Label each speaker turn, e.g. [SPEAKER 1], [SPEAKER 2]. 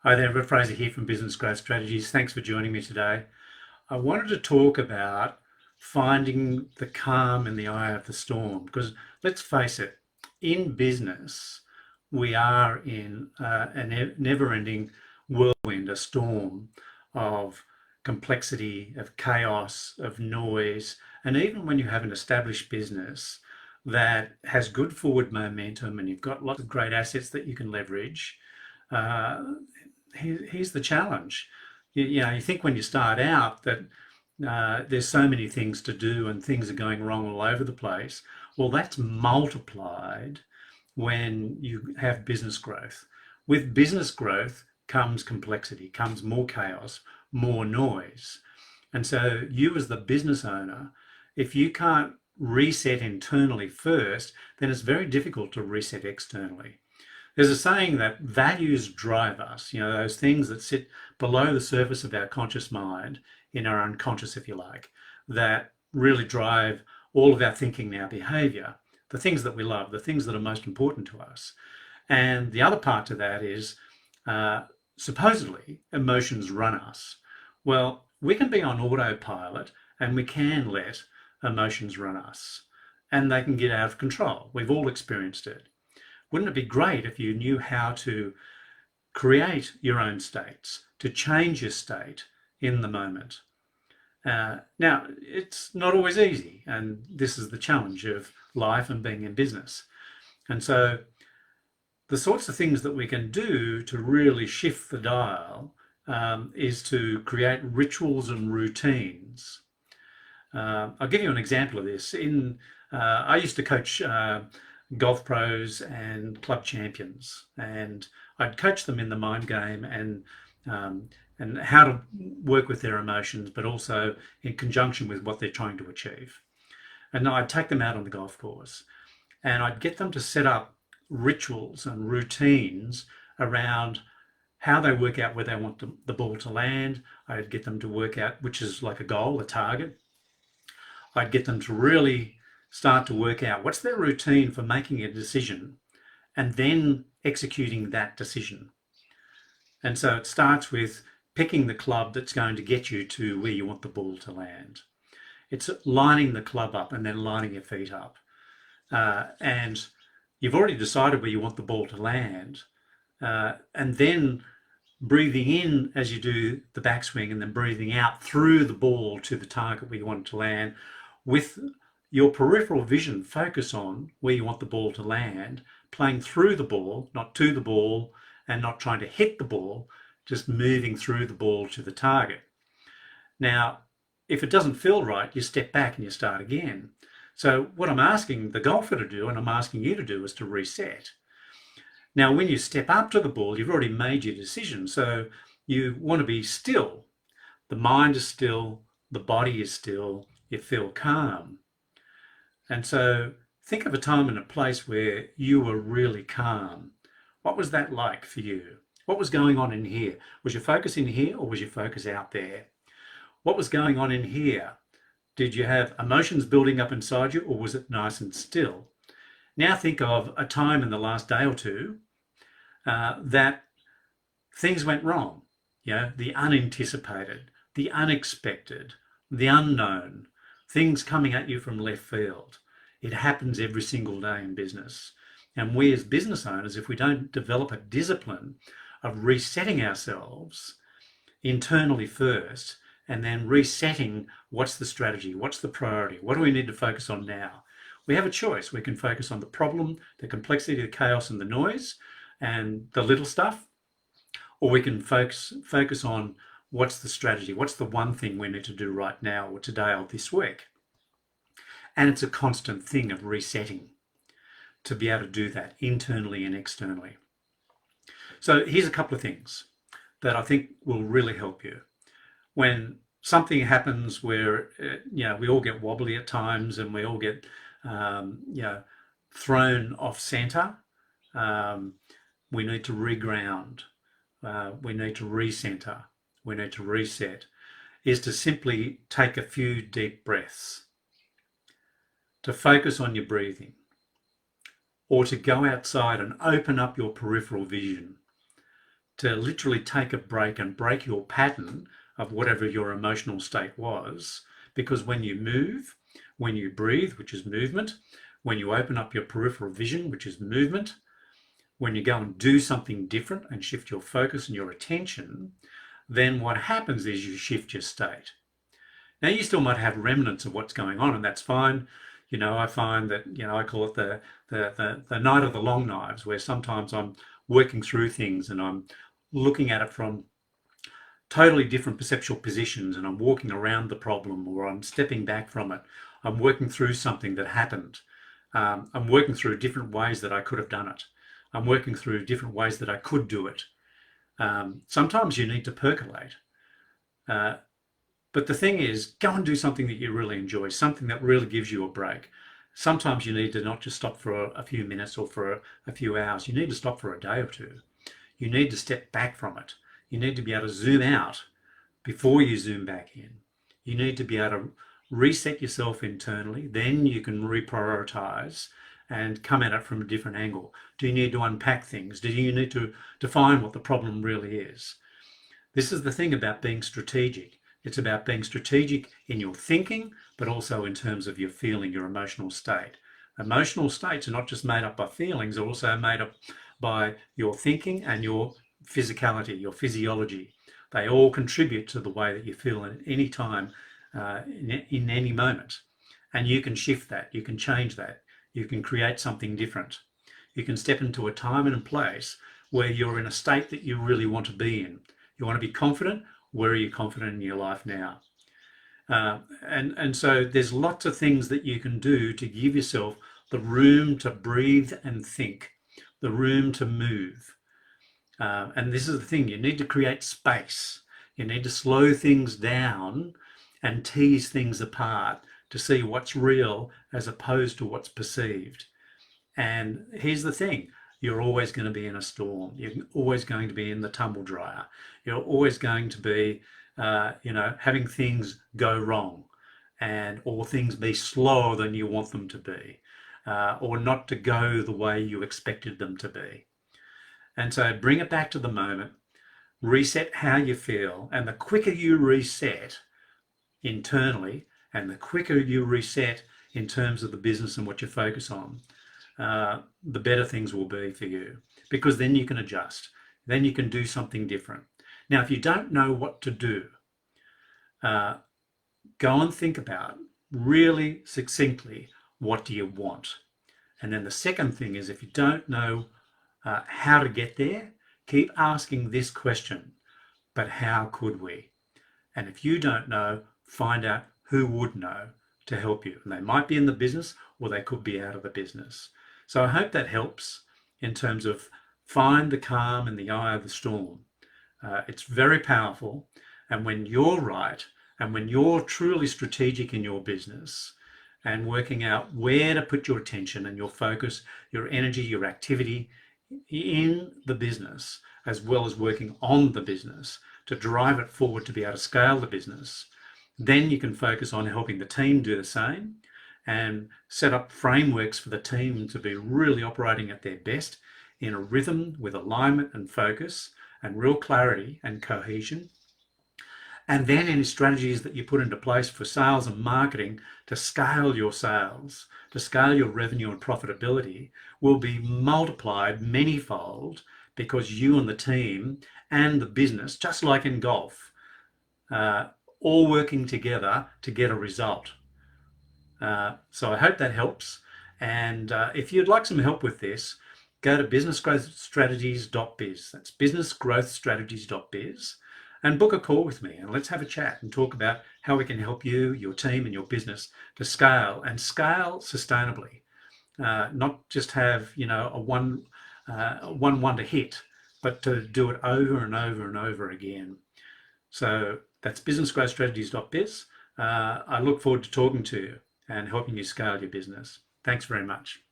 [SPEAKER 1] Hi there, Robert Fraser here from Business Growth Strategies. Thanks for joining me today. I wanted to talk about finding the calm in the eye of the storm because let's face it, in business, we are in a never-ending whirlwind, a storm of complexity, of chaos, of noise. And even when you have an established business that has good forward momentum and you've got lots of great assets that you can leverage, uh, here's the challenge. You think when you start out that there's so many things to do and things are going wrong all over the place. Well, that's multiplied when you have business growth. With business growth comes complexity, comes more chaos, more noise. And so you as the business owner, if you can't reset internally first, then it's very difficult to reset externally. There's a saying that values drive us, those things that sit below the surface of our conscious mind, in our unconscious, if you like, that really drive all of our thinking and our behavior, the things that we love, the things that are most important to us. And the other part to that is supposedly emotions run us. Well, we can be on autopilot and we can let emotions run us and they can get out of control. We've all experienced it. Wouldn't it be great if you knew how to create your own states, to change your state in the moment? Now, it's not always easy, and this is the challenge of life and being in business. And so the sorts of things that we can do to really shift the dial is to create rituals and routines. I'll give you an example of this. I used to coach golf pros and club champions, and I'd coach them in the mind game and how to work with their emotions, but also in conjunction with what they're trying to achieve. And I'd take them out on the golf course, and I'd get them to set up rituals and routines around how they work out where they want the ball to land. I'd get them to work out, which is like a goal, a target. I'd get them to really start to work out what's their routine for making a decision and then executing that decision. And so it starts with picking the club that's going to get you to where you want the ball to land. It's lining the club up and then lining your feet up. And you've already decided where you want the ball to land. And then breathing in as you do the backswing and then breathing out through the ball to the target where you want it to land, with your peripheral vision focus on where you want the ball to land, playing through the ball, not to the ball, and not trying to hit the ball, just moving through the ball to the target. Now, if it doesn't feel right, you step back and you start again. So what I'm asking the golfer to do, and I'm asking you to do, is to reset. Now, when you step up to the ball, you've already made your decision. So you want to be still. The mind is still, the body is still, you feel calm. And so think of a time and a place where you were really calm. What was that like for you? What was going on in here? Was your focus in here or was your focus out there? What was going on in here? Did you have emotions building up inside you or was it nice and still? Now think of a time in the last day or two that things went wrong. The unanticipated, the unexpected, the unknown, things coming at you from left field. It happens every single day in business. And we as business owners, if we don't develop a discipline of resetting ourselves internally first, and then resetting what's the strategy, what's the priority, what do we need to focus on now? We have a choice. We can focus on the problem, the complexity, the chaos and the noise and the little stuff, or we can focus on what's the strategy, what's the one thing we need to do right now or today or this week. And it's a constant thing of resetting to be able to do that internally and externally. So here's a couple of things that I think will really help you. When something happens where, we all get wobbly at times and we all get, thrown off center, we need to reground. We need to recenter. We need to reset, is to simply take a few deep breaths, to focus on your breathing, or to go outside and open up your peripheral vision, to literally take a break and break your pattern of whatever your emotional state was. Because when you move, when you breathe, which is movement, when you open up your peripheral vision, which is movement, when you go and do something different and shift your focus and your attention, then what happens is you shift your state. Now, you still might have remnants of what's going on, and that's fine. I find that, I call it the night of the long knives, where sometimes I'm working through things and I'm looking at it from totally different perceptual positions, and I'm walking around the problem, or I'm stepping back from it. I'm working through something that happened. I'm working through different ways that I could have done it. I'm working through different ways that I could do it. Sometimes you need to percolate. But the thing is, go and do something that you really enjoy, something that really gives you a break. Sometimes you need to not just stop for a few minutes or for a few hours. You need to stop for a day or two. You need to step back from it. You need to be able to zoom out before you zoom back in. You need to be able to reset yourself internally. Then you can reprioritize and come at it from a different angle. Do you need to unpack things? Do you need to define what the problem really is? This is the thing about being strategic. It's about being strategic in your thinking, but also in terms of your feeling, your emotional state. Emotional states are not just made up by feelings, they're also made up by your thinking and your physicality, your physiology. They all contribute to the way that you feel at any time, in any moment. And you can shift that, you can change that, you can create something different. You can step into a time and a place where you're in a state that you really want to be in. You want to be confident. Where are you confident in your life now? And so there's lots of things that you can do to give yourself the room to breathe and think, the room to move. And this is the thing, you need to create space. You need to slow things down and tease things apart to see what's real as opposed to what's perceived. And here's the thing, you're always going to be in a storm. You're always going to be in the tumble dryer. You're always going to be, having things go wrong, or things be slower than you want them to be, or not to go the way you expected them to be. And so bring it back to the moment, reset how you feel, and the quicker you reset internally, and the quicker you reset in terms of the business and what you focus on, the better things will be for you, because then you can adjust, then you can do something different. Now, if you don't know what to do, go and think about really succinctly, what do you want? And then the second thing is, if you don't know how to get there, keep asking this question, but how could we? And if you don't know, find out who would know to help you. And they might be in the business, or they could be out of the business. So I hope that helps in terms of find the calm in the eye of the storm. It's very powerful. And when you're right, and when you're truly strategic in your business and working out where to put your attention and your focus, your energy, your activity in the business, as well as working on the business to drive it forward to be able to scale the business, then you can focus on helping the team do the same and set up frameworks for the team to be really operating at their best in a rhythm with alignment and focus and real clarity and cohesion. And then any strategies that you put into place for sales and marketing to scale your sales, to scale your revenue and profitability, will be multiplied manyfold, because you and the team and the business, just like in golf, all working together to get a result. So I hope that helps. And if you'd like some help with this, go to businessgrowthstrategies.biz. That's businessgrowthstrategies.biz, and book a call with me, and let's have a chat and talk about how we can help you, your team, and your business to scale, and scale sustainably. Not just have a one wonder hit, but to do it over and over and over again. So that's businessgrowthstrategies.biz. I look forward to talking to you and helping you scale your business. Thanks very much.